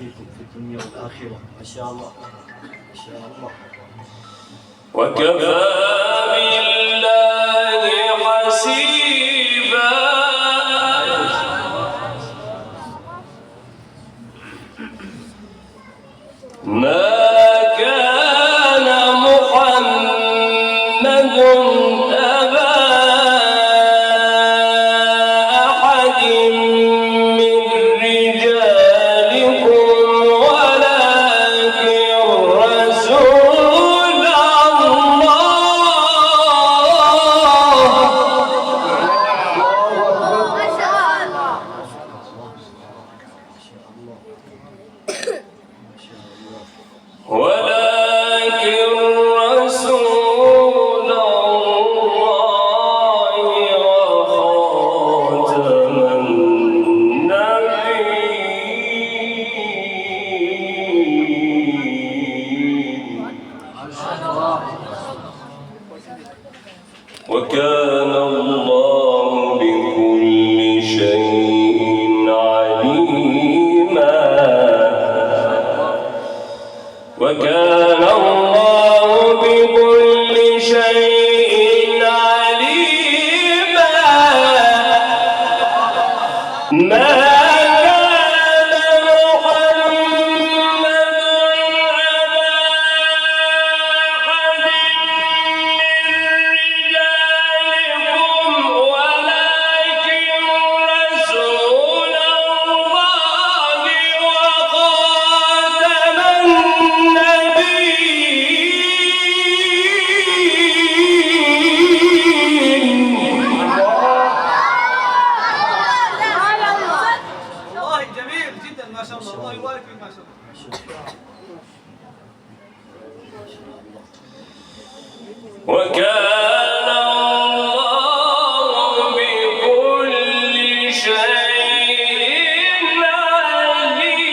فيكم في الدنيا والآخرة. ما شاء الله ما شاء الله. وكفى بالله حسيبا. ما كان محمد أبا أحد من رجالكم ولكن رسول وكان الله بكل شيء عليما. وكان الله بكل شيء عليما. ما وكان الله بكل شيء عليما.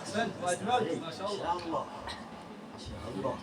أحسنت وأجملت. ما شاء الله ما شاء الله.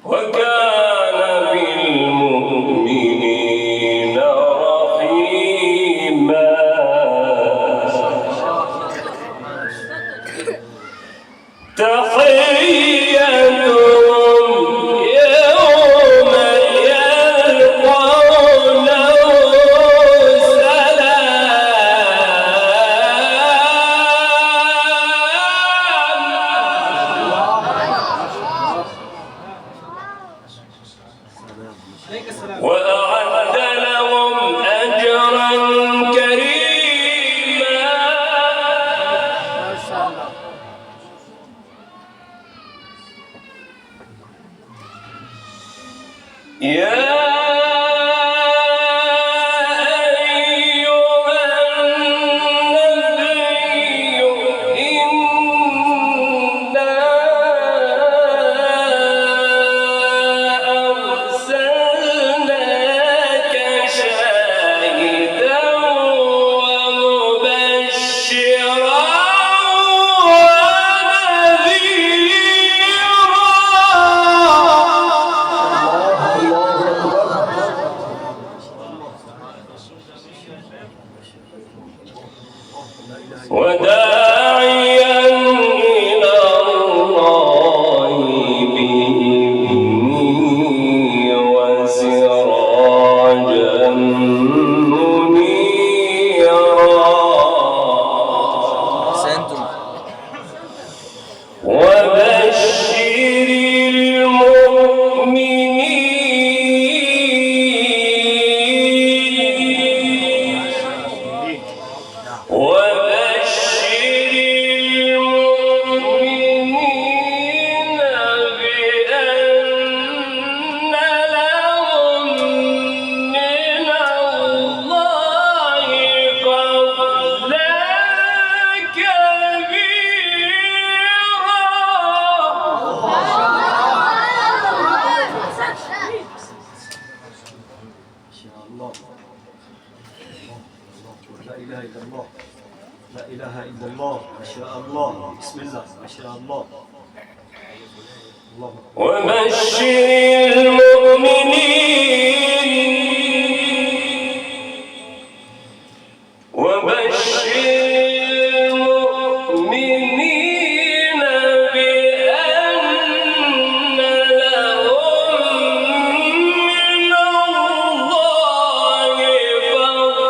وكان بالمؤمنين رحيما تحيتهم يوم يلقونه سلام وأعد لهم أجرا كريما. ما شاء الله. يا وداعيا إلى الله بإذنه وسراجا منيرا. وبشر المؤمنين لا إله إلا الله. لا إله إلا الله. ما شاء الله. بسم الله. ما شاء الله. وبشر المؤمنين وبشر المؤمنين بأن لهم من الله فضلا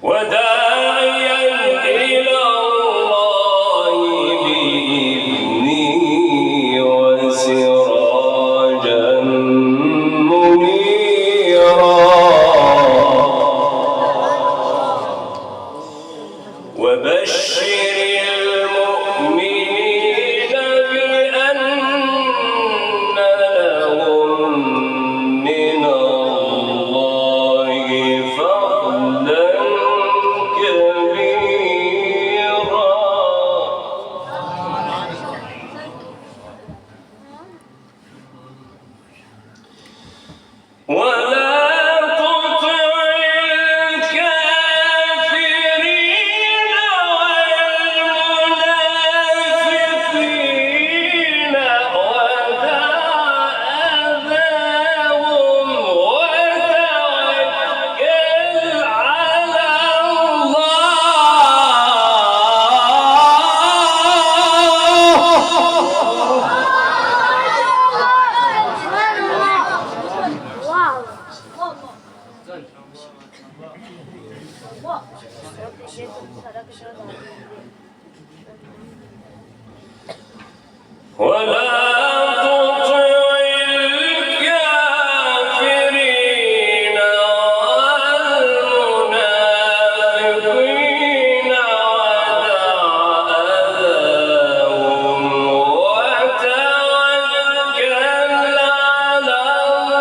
وداعيا إلى الله بإذنه وسراجا منيرا. وبشر المؤمنين بأن لهم من الله فضلا كبيرا. ولا تطع الكافرين والمنافقين ودع أذاهم وتوكل على ولا تطع الكافرين والمنافقين ودع أذاهم وتوكل على الله.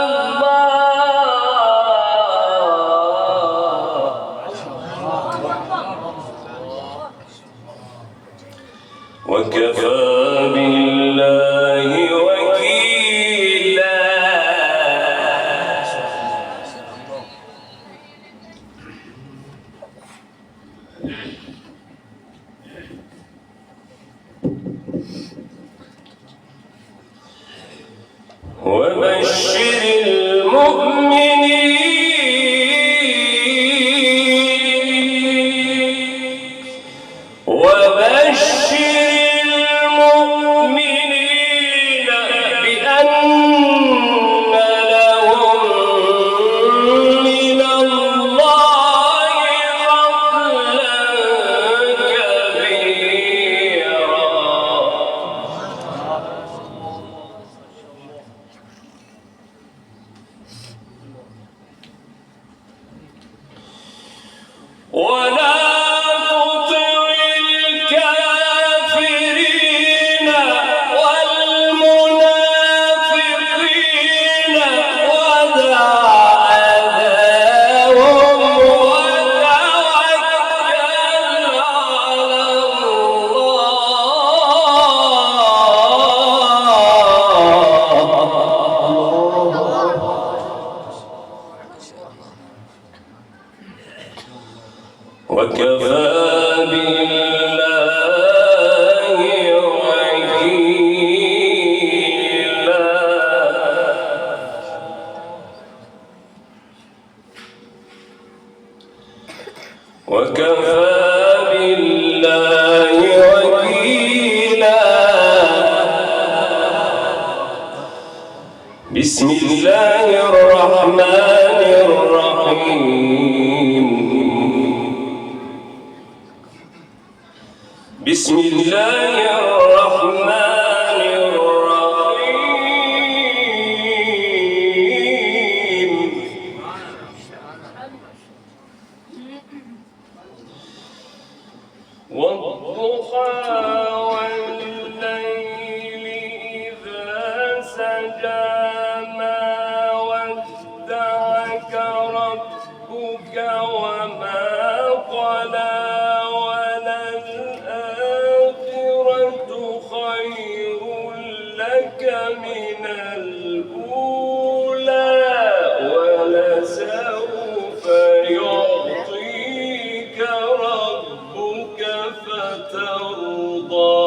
بسم الله الرحمن الرحيم. بسم الله الرحمن الرحيم. والضحى والليل إذا سجى وما قلى وللآخرة خير لك من الأولى ولسوف يعطيك ربك فترضى.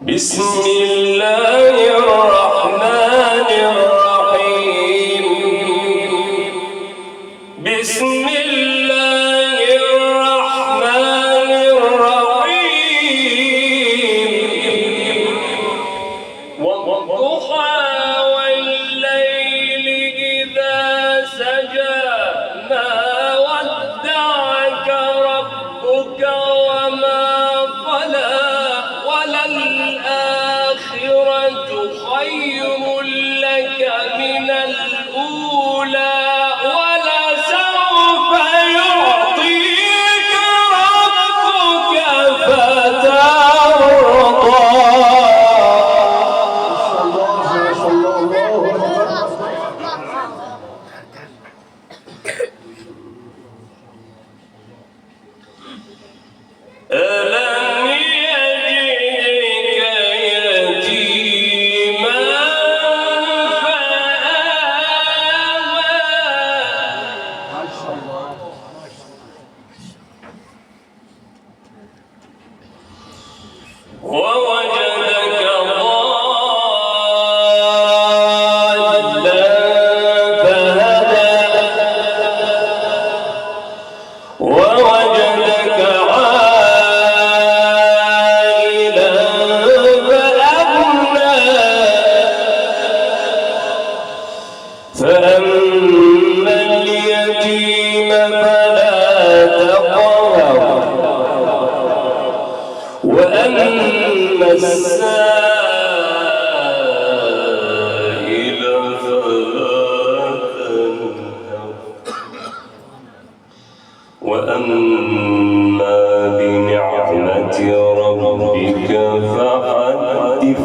بسم الله الرحمن الرحيم. بسم الله الرحمن الرحيم. والضحى والليل إذا سجى ما ودعك ربك وما قلى وللآخرة خير لك من الأولى ولسوف يعطيك ربك فترضى. ووجدك ضالا فهدى ووجدك عائلا فأغنى فأما اليتيم فلا تقهر وأما السائل فلا تنهر وأما بنعمة ربك فحدث.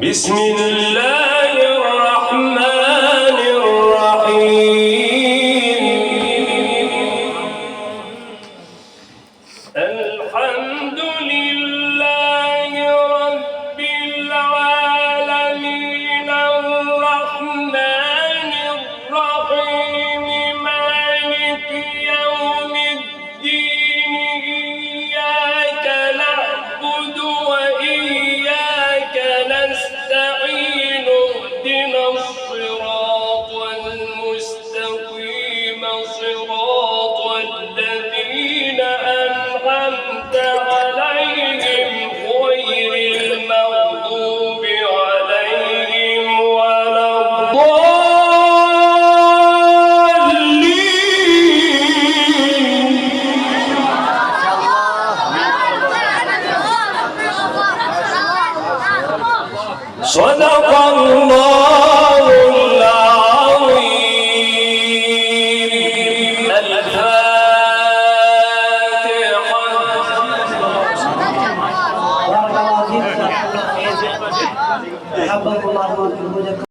بسم الله